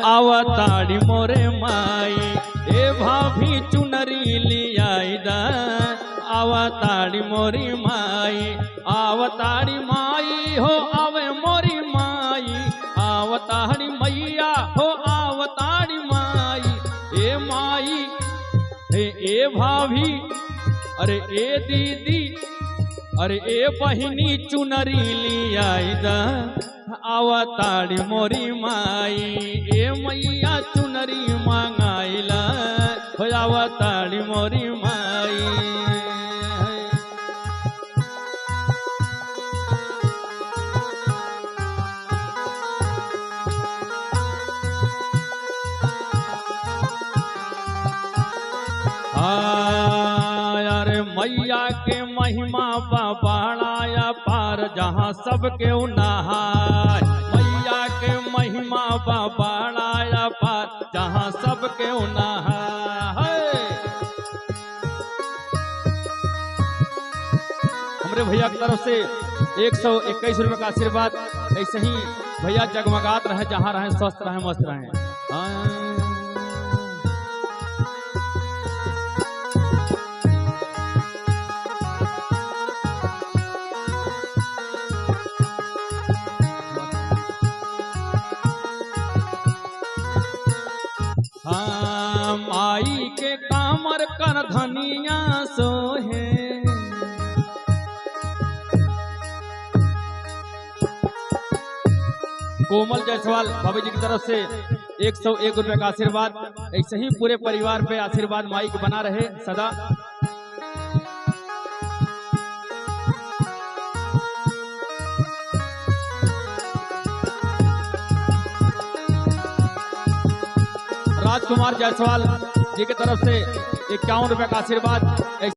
आवताड़ी मोरे माई ए भाभी चुनरी लियाई दा आवताड़ी मोरी माई आवताड़ी माई हो आवे मोरी माई आवताड़ी मैया हो आवताड़ी माई ए भाभी अरे ए दीदी अरे ए बहिनी चुनरी लियाई दा आवताड़ी मोरी माई ए मैया चुनरी मांगाइला हो आवताड़ी मोरी माई। अरे मैया के महिमा बाड़ाया पार जहाँ सबके नहाय मैया के महिमा बाड़ाया पार जहाँ सबके नहाय। हमरे भैया की तरफ से 121 रुपये का आशीर्वाद। ऐसे ही भैया जगमगात रहे, जहाँ रहे स्वस्थ रहे मस्त रहे। माई के कामर कर धनिया सोहे कोमल जायसवाल बाबू जी की तरफ से 101 रुपये का आशीर्वाद। ऐसे ही पूरे परिवार पे आशीर्वाद माई के बना रहे सदा। राजकुमार जायसवाल जी की तरफ से 51 रुपये का आशीर्वाद।